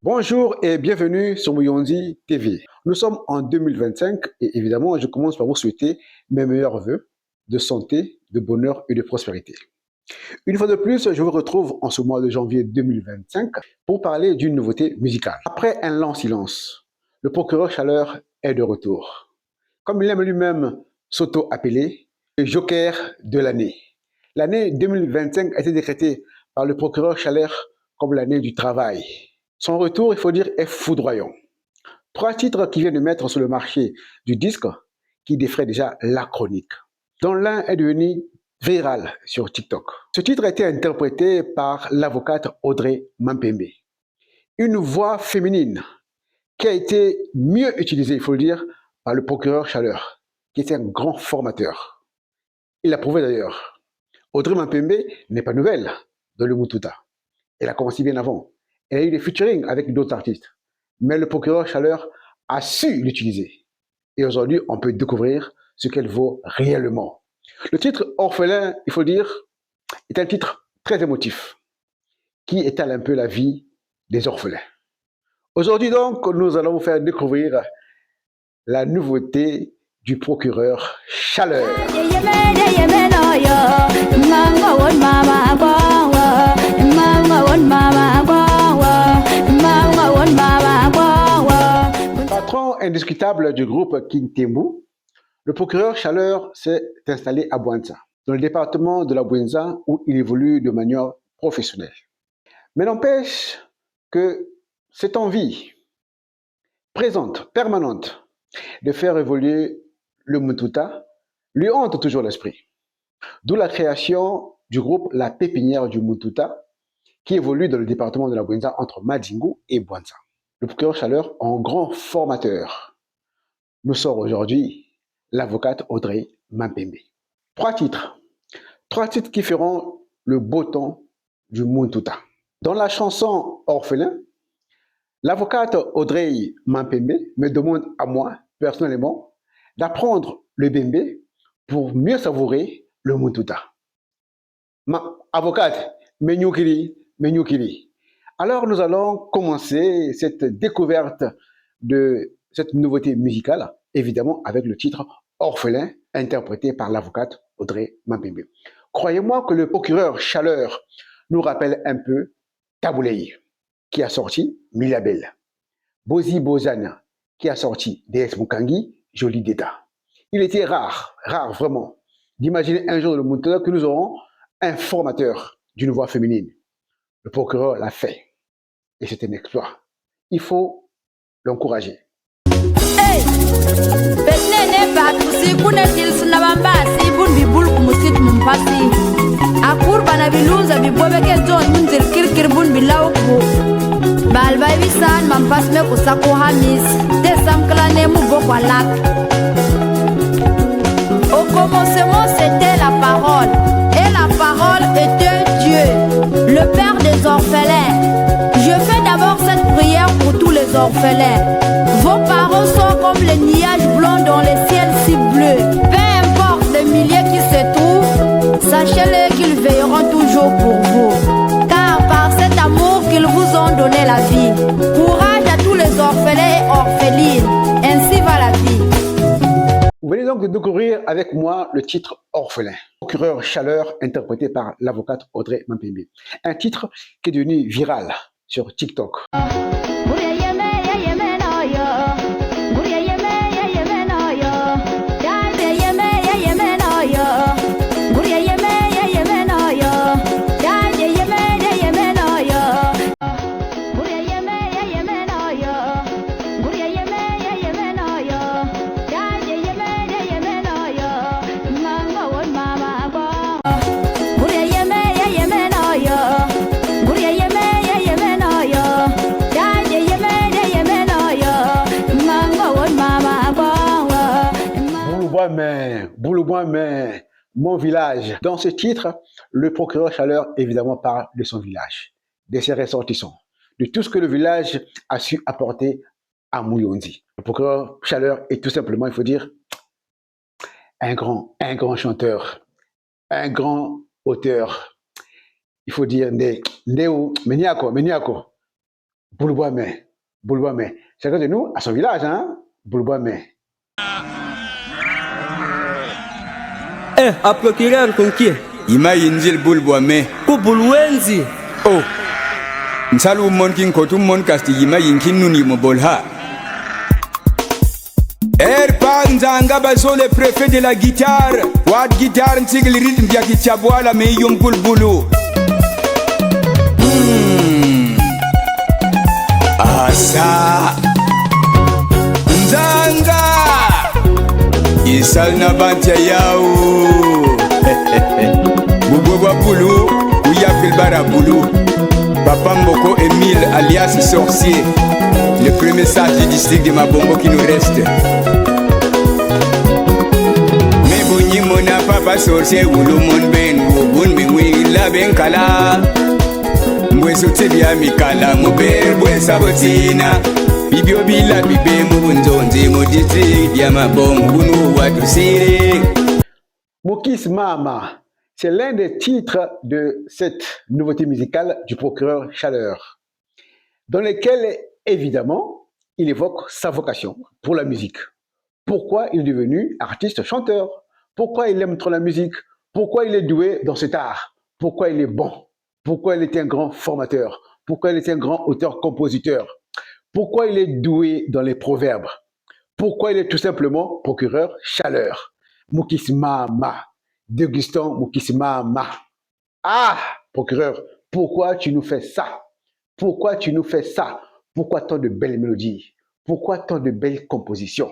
Bonjour et bienvenue sur Mouyonzi TV. Nous sommes en 2025 et évidemment, je commence par vous souhaiter mes meilleurs vœux de santé, de bonheur et de prospérité. Une fois de plus, je vous retrouve en ce mois de janvier 2025 pour parler d'une nouveauté musicale. Après un long silence, le procureur Chaleur est de retour. Comme il aime lui-même s'auto-appeler, le joker de l'année. L'année 2025 a été décrétée par le procureur Chaleur comme l'année du travail. Son retour, il faut dire, est foudroyant. 3 titres qui viennent de mettre sur le marché du disque qui défraient déjà la chronique, dont l'un est devenu viral sur TikTok. Ce titre a été interprété par l'avocate Audrey Mampembe, une voix féminine qui a été mieux utilisée, il faut le dire, par le procureur Chaleur, qui était un grand formateur. Il l'a prouvé d'ailleurs. Audrey Mampembe n'est pas nouvelle dans le Mututa. Elle a commencé bien avant. Elle a eu des featuring avec d'autres artistes. Mais le procureur Chaleur a su l'utiliser. Et aujourd'hui, on peut découvrir ce qu'elle vaut réellement. Le titre Orphelin, il faut dire, est un titre très émotif qui étale un peu la vie des orphelins. Aujourd'hui donc, nous allons vous faire découvrir la nouveauté du procureur Chaleur. Patron indiscutable du groupe King Tembu, le procureur Chaleur s'est installé à Bouanza, dans le département de la Bouanza où il évolue de manière professionnelle. Mais n'empêche que cette envie présente, permanente, de faire évoluer le Mututa lui hante toujours l'esprit. D'où la création du groupe La Pépinière du Mututa, qui évolue dans le département de la Bouanza entre Madingu et Bouanza. Le procureur Chaleur, en grand formateur, nous sort aujourd'hui l'avocate Audrey Mampembe. 3 titres qui feront le beau temps du Mututa. Dans la chanson Orphelin, l'avocate Audrey Mampembe me demande à moi, personnellement, d'apprendre le bembe pour mieux savourer le Mututa. Ma avocate, menyukiri. Alors nous allons commencer cette découverte de cette nouveauté musicale, évidemment avec le titre Orphelin, interprété par l'avocate Audrey Mampembe. Croyez-moi que le procureur Chaleur nous rappelle un peu Taboulei, qui a sorti Milabel, Bozi Bozana, qui a sorti DS Mukangi, Joli Deda. Il était rare vraiment, d'imaginer un jour le Mututa que nous aurons un formateur d'une voix féminine. Le procureur l'a fait. Et c'est un exploit. Il faut l'encourager. Hey! Au commencement, c'était la parole. Et la parole était Dieu, le Père des orphelins. Je fais d'abord cette prière pour tous les orphelins. Vos parents sont comme les nuages blancs dans le ciel si bleu. Peu importe les milliers qui se trouvent, sachez-le qu'ils veilleront toujours pour vous. Car par cet amour qu'ils vous ont donné la vie. Courage à tous les orphelins et orphelines. Ainsi va la vie. Vous venez donc de découvrir avec moi le titre Orphelin, procureur Chaleur, interprété par l'avocate Audrey Mampembe. Un titre qui est devenu viral sur TikTok. Bouloubois-mais, mon village. Dans ce titre, le procureur Chaleur évidemment parle de son village, de ses ressortissants, de tout ce que le village a su apporter à Mouyonzi. Le procureur Chaleur est tout simplement, il faut dire, un grand chanteur, un grand auteur. il faut dire Ndeu, Meniako, Meniako. Boulboamé, Boulboamé. Chacun de nous à son village, hein? Boulboamé. A procureur con qui? Ima yinjil Boulboamé. Ku Bulwenzi. Oh. Nsalu mon kin kotu mon kasti yima yinkin nuni mo bolha. Nzanga bazo le préfet de la guitare. Wad guitare ntigil rythme bia kichaboala me yom bulbulu. Asa Nzanga Isal na bantia yao Bubwa Boulou Ouya Filbara Boulou Papa Mboko Emile alias Sorcier, le premier sage du district de Mabombo qui nous reste. Mais Bouni Mona Papa Sorcier Oulou Mon Ben Ouboun Mingui La Benkala Mweso Tebia Mikala Mouber Bwe Sabotina Bibio Bila Bibe Moubunzonzi Moditi Diamabom Bounou Watusiri. Mokis Mama, c'est l'un des titres de cette nouveauté musicale du procureur Chaleur, dans lequel, évidemment, il évoque sa vocation pour la musique. Pourquoi il est devenu artiste-chanteur? Pourquoi il aime trop la musique? Pourquoi il est doué dans cet art? Pourquoi il est bon? Pourquoi il est un grand formateur? Pourquoi il est un grand auteur-compositeur? Pourquoi il est doué dans les proverbes? Pourquoi il est tout simplement procureur Chaleur? Mokis Mama, dégustant Mokis Mama. Ah, procureur, pourquoi tu nous fais ça? Pourquoi tu nous fais ça? Pourquoi tant de belles mélodies? Pourquoi tant de belles compositions?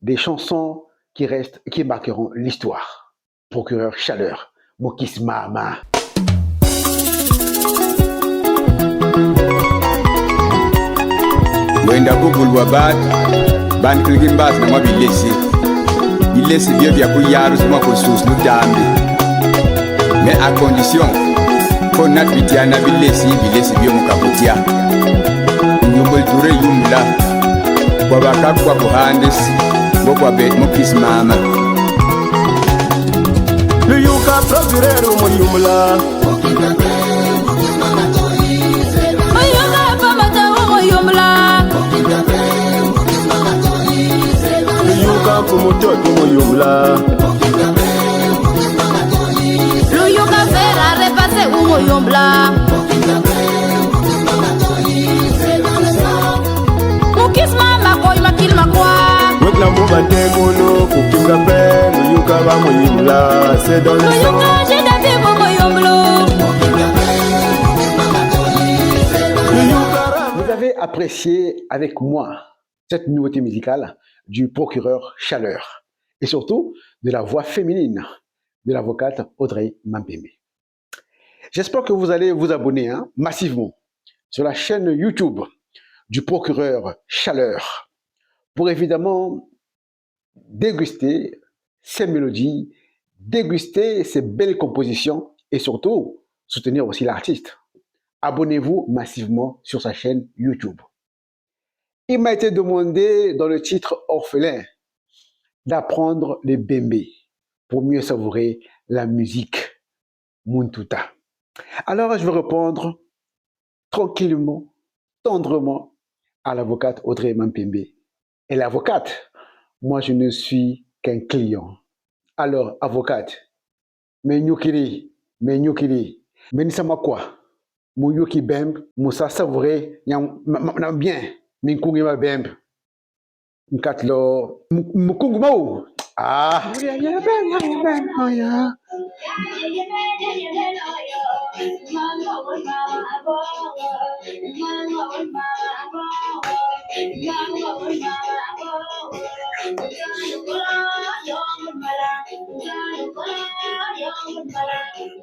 Des chansons qui restent, qui marqueront l'histoire. Procureur Chaleur, Mokis Mama. Wenda Google Wabat, Ban Kilgimbas, na Mabilesi. Bilesi bien bien pour Yarus, moi pour sous nous dambi. Mais à condition, faut notre bitiana Bilesi bien mon kabutia. Nyumbol Touré Yumla, Wabaka kwa Handes, Bokwa Bet Mokis Mama. Le Yuka procureur Moyumla. Luyuka vera repase umo yombla. Mokis Mama koi makil makwa. Wekla mouba tengono kukinga pe Luyuka va moyumla. C'est dans le sang. Luyuka j'ai daté momo yomblo. Vous avez apprécié avec moi cette nouveauté musicale du procureur Chaleur et surtout de la voix féminine de l'avocate Audrey Mampembe. J'espère que vous allez vous abonner massivement sur la chaîne YouTube du procureur Chaleur pour évidemment déguster ses mélodies, déguster ses belles compositions et surtout soutenir aussi l'artiste. Abonnez-vous massivement sur sa chaîne YouTube. Il m'a été demandé dans le titre Orphelin d'apprendre le bembe pour mieux savourer la musique Muntuta. Alors je vais répondre tranquillement, tendrement à l'avocate Audrey Mampembe. Et l'avocate, moi je ne suis qu'un client. Alors avocate, mais nyukiri, mais nisama quoi? Mon yoki bembe, moussa savourer, n'a bien. Minkungi ma bembe nkatlo mukungu mau ah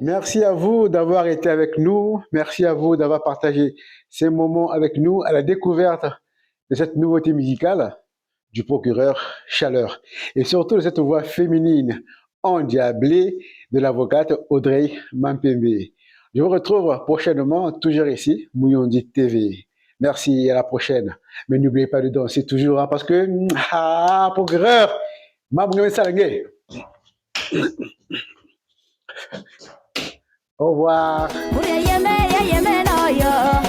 Merci à vous d'avoir été avec nous. Merci à vous d'avoir partagé ces moments avec nous à la découverte de cette nouveauté musicale du procureur Chaleur et surtout de cette voix féminine endiablée de l'avocate Audrey Mampembe. Je vous retrouve prochainement, toujours ici, Mouyondi TV. Merci, à la prochaine. Mais n'oubliez pas de danser toujours, parce que, procureur, ma Au revoir. Uri yeme no yo.